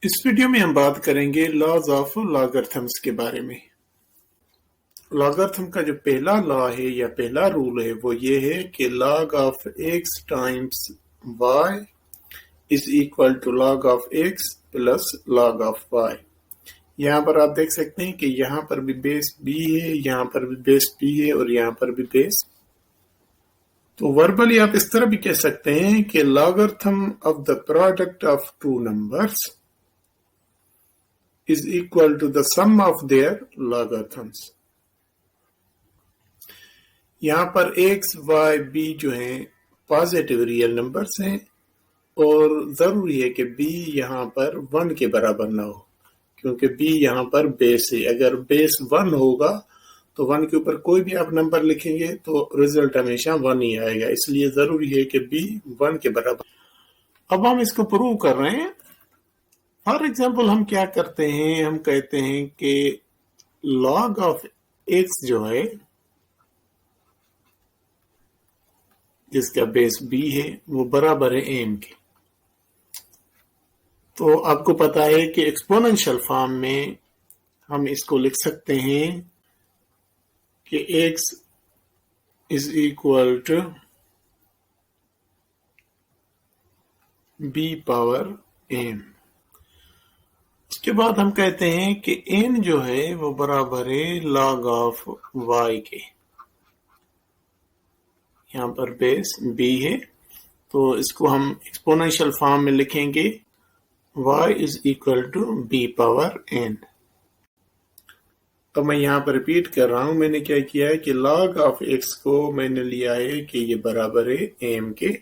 इस वीडियो में हम बात करेंगे लॉज ऑफ लॉगरिथम्स के बारे में। लॉगरिथम का जो पहला लॉ है या पहला रूल है वो ये है कि log of x times y is equal to log of x plus log of y। यहाँ पर आप देख सकते हैं कि यहाँ पर भी बेस b है, यहाँ पर भी बेस b है और यहाँ पर भी बेस। तो वर्बली आप इस तरह भी कह सकते हैं कि logarithm of the product of two numbers is equal to the sum of their logarithms। यहाँ पर x, y, b जो हैं पॉजिटिव रियल नंबर्स हैं और जरूरी है कि b यहाँ पर 1 के बराबर ना हो, क्योंकि b यहाँ पर बेस है। अगर बेस 1 होगा तो 1 के ऊपर कोई भी आप नंबर लिखेंगे तो रिजल्ट हमेशा 1 ही आएगा, इसलिए जरूरी है कि b 1 के बराबर। अब हम इसको प्रूव कर रहे हैं। फॉर एग्जाम्पल हम क्या करते हैं, हम कहते हैं कि log ऑफ x जो है जिसका बेस b है वो बराबर है m के। तो आपको पता है कि एक्सपोनेंशियल फॉर्म में हम इसको लिख सकते हैं कि x is equal to b power m। उसके बाद हम कहते हैं कि n जो है वो बराबर है log ऑफ y के। यहाँ पर बेस b है तो इसको हम एक्सपोनेंशियल फॉर्म में लिखेंगे y is equal to b power n। तो मैं यहाँ पर रिपीट कर रहा हूं, मैंने क्या किया है कि log ऑफ x को मैंने लिया है कि ये बराबर है m के।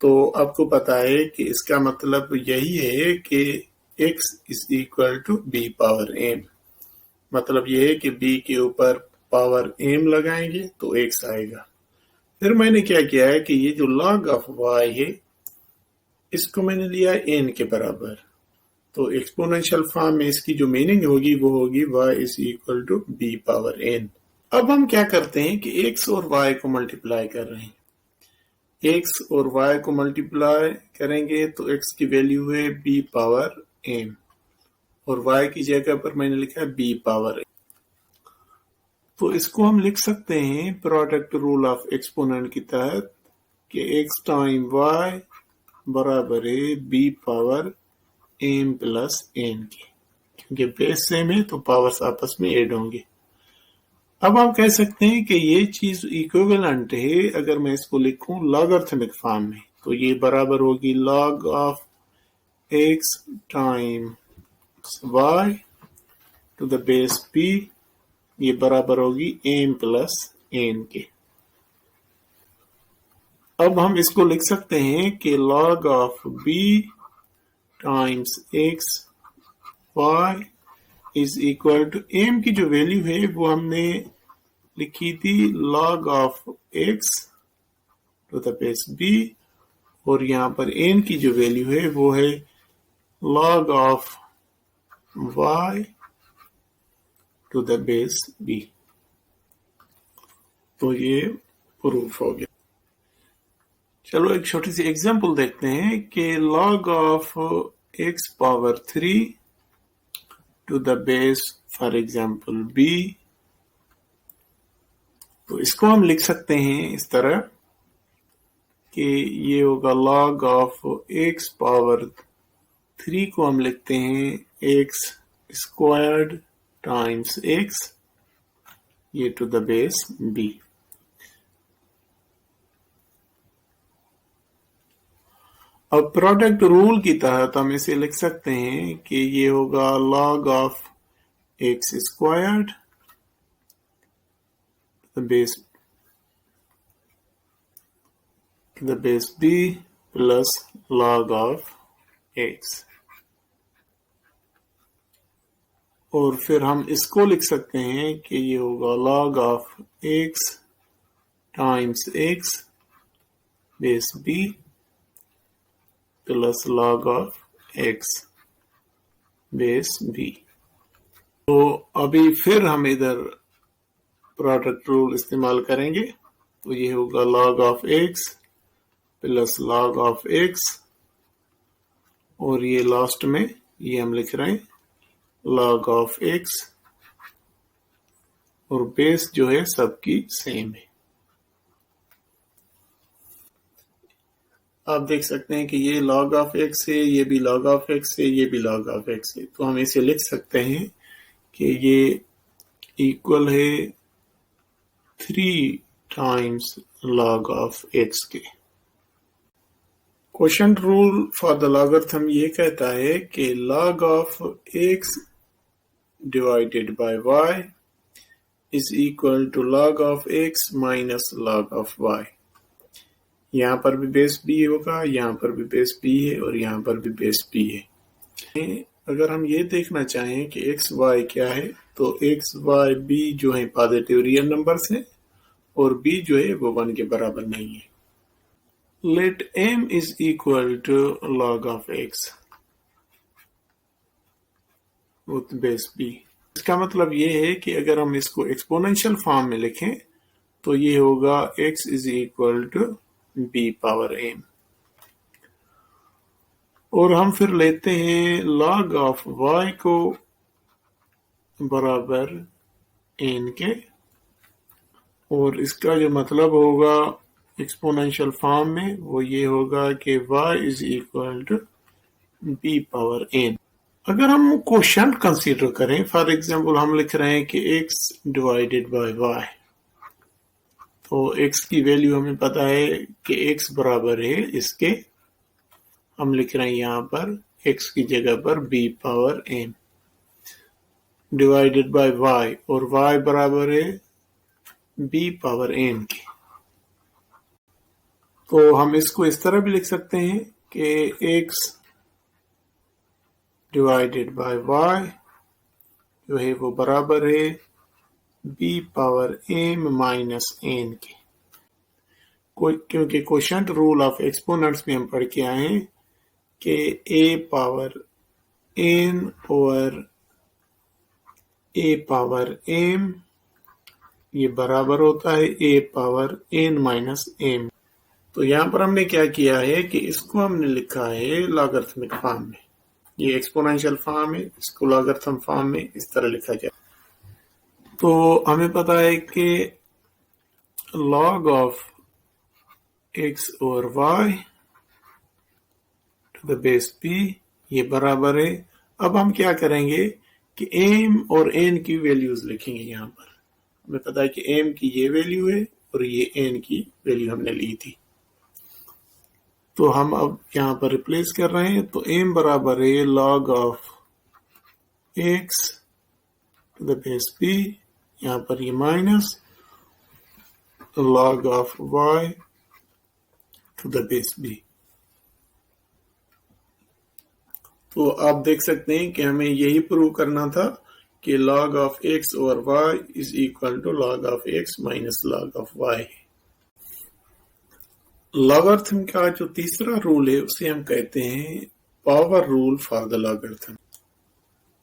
तो आपको पता है कि इसका मतलब यही है कि x is equal to b power m। मतलब ये है कि b के ऊपर पावर m लगाएंगे तो x आएगा। फिर मैंने क्या किया है कि ये जो log ऑफ y है इसको मैंने लिया n के बराबर। तो एक्सपोनेंशियल फॉर्म में इसकी जो मीनिंग होगी वो होगी y is equal to b power n। अब हम क्या करते हैं कि x और y को मल्टीप्लाई कर रहे हैं। x और y को मल्टीप्लाई करेंगे तो x की वैल्यू है b पावर m और y की जगह पर मैंने लिखा है b पावर m। तो इसको हम लिख सकते हैं प्रोडक्ट रूल ऑफ एक्सपोनेंट की तहत कि x टाइम y बराबर है b power m plus n के, क्योंकि बेस सेम है तो पावर्स आपस में ऐड होंगे। अब आप कह सकते हैं कि ये चीज इक्विवेलेंट है। अगर मैं इसको लिखूं लॉगरिथमिक फॉर्म में तो ये बराबर होगी log of x times y to the base b, ये बराबर होगी m प्लस n के। अब हम इसको लिख सकते हैं कि log of b times x y is equal to m की जो वैल्यू है वो हमने लिखी थी log of x to the base b और यहाँ पर n की जो वैल्यू है वो है log of y to the base b। तो ये प्रूफ हो गया। चलो एक छोटी सी एग्जांपल देखते हैं कि log of x power 3 to the base for example b। तो इसको हम लिख सकते हैं इस तरह कि ये होगा log ऑफ x पावर 3 को हम लिखते हैं x स्क्वायर्ड टाइम्स x, ये टू द बेस b। अब प्रोडक्ट रूल की तहत हम इसे लिख सकते हैं कि ये होगा log of x squared the base b plus log of x। और फिर हम इसको लिख सकते हैं कि ये होगा log of x times x base b plus log of x base b। तो अभी फिर हम इधर प्रोडक्ट रूल इस्तेमाल करेंगे तो ये होगा log of x plus log of x और ये लास्ट में ये हम लिख रहे हैं log ऑफ x, और बेस जो है सबकी सेम है। आप देख सकते हैं कि ये log ऑफ x है, ये भी log ऑफ x है, ये भी log ऑफ x है। तो हम इसे लिख सकते हैं कि ये इक्वल है 3 टाइम्स log ऑफ x के। Quotient rule for the logarithm ये कहता है कि log of x divided by y is equal to log of x minus log of y। यहाँ पर भी बेस b होगा, यहाँ पर भी बेस b है, और यहाँ पर भी बेस b है। अगर हम ये देखना चाहें कि x y क्या है, तो x y b जो है पॉजिटिव रियल नंबर्स हैं, और b जो है वो 1 के बराबर नहीं है। Let m is equal to log of x with base b। इसका मतलब ये है कि अगर हम इसको एक्सपोनेंशियल फॉर्म में लिखें तो ये होगा x is equal to b power m, और हम फिर लेते हैं log of y को बराबर n के, और इसका जो मतलब होगा एक्सपोनेंशियल फॉर्म में वो ये होगा कि y is equal to b power n। अगर हम क्वोशंट कंसीडर करें, फॉर एग्जांपल हम लिख रहे हैं कि x डिवाइडेड बाय y, तो x की वैल्यू हमें पता है कि x बराबर है इसके, हम लिख रहे हैं यहाँ पर x की जगह पर b power n divided by y, और y बराबर है b पावर n के। तो हम इसको इस तरह भी लिख सकते हैं कि x डिवाइडेड बाय y जो है वो बराबर है b power m minus n के। क्योंकि क्वोशंट रूल ऑफ एक्सपोनेंट्स में हम पढ़ के आए हैं कि a पावर n और a पावर m ये बराबर होता है a power n minus m। तो यहाँ पर हमने क्या किया है कि इसको हमने लिखा है लॉगरिथमिक फॉर्म में। ये एक्सपोनेंशियल फॉर्म है, इसको लॉगरिथम फॉर्म में इस तरह लिखा जाए। तो हमें पता है कि log ऑफ x और y to the base b ये बराबर है। अब हम क्या करेंगे कि m और n की वैल्यूज लिखेंगे। यहाँ पर हमें पता है कि m की ये वैल्यू है और ये n की वैल्यू हमने ली थी, तो हम अब यहाँ पर रिप्लेस कर रहे हैं। तो m बराबर है log of x to the base b, यहाँ पर ये minus log of y to the base b। तो आप देख सकते हैं कि हमें यही प्रूव करना था कि log ऑफ x और y is equal to log of x minus log of y। Logarithm का जो तीसरा रूल है उसे हम कहते हैं power rule for the logarithm.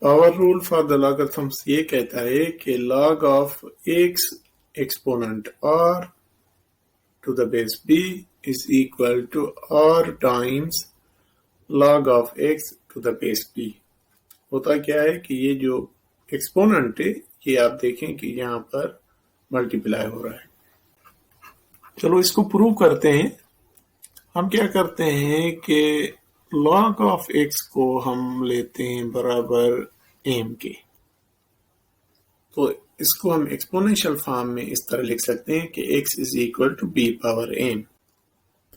Power rule for the logarithms ये कहता है कि log of x exponent r to the base b is equal to r times log of x to the base b। होता क्या है कि ये जो एक्सपोनेंट है ये आप देखें कि यहाँ पर मल्टीप्लाई हो रहा है। चलो इसको प्रूव करते हैं। हम क्या करते हैं कि log ऑफ x को हम लेते हैं बराबर m के, तो इसको हम एक्सपोनेंशियल फॉर्म में इस तरह लिख सकते हैं कि x is equal to b power m।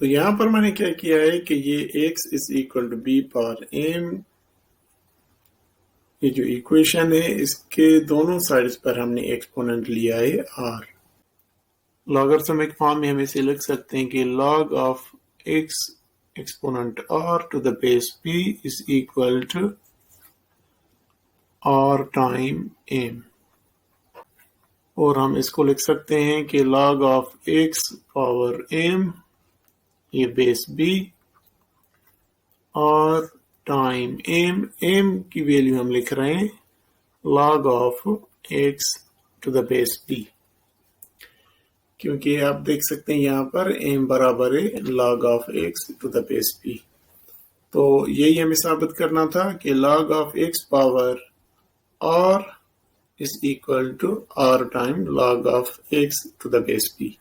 तो यहाँ पर मैंने क्या किया है कि ये x is equal to b power m, ये जो इक्वेशन है इसके दोनों साइड्स पर हमने एक्सपोनेंट लिया है r। लॉगरिथमिक फॉर्म में हम इसे लिख सकते हैं कि log of x exponent r to the base b is equal to r time m, और हम इसको लिख सकते हैं कि log of x power m ये base b r time m की वैल्यू हम लिख रहे हैं log of x to the base b, क्योंकि आप देख सकते हैं यहाँ पर m बराबर है log of x to the base b। تو یہی ہمیں ثابت کرنا تھا کہ log of x power r is equal to r time log of x to the base p.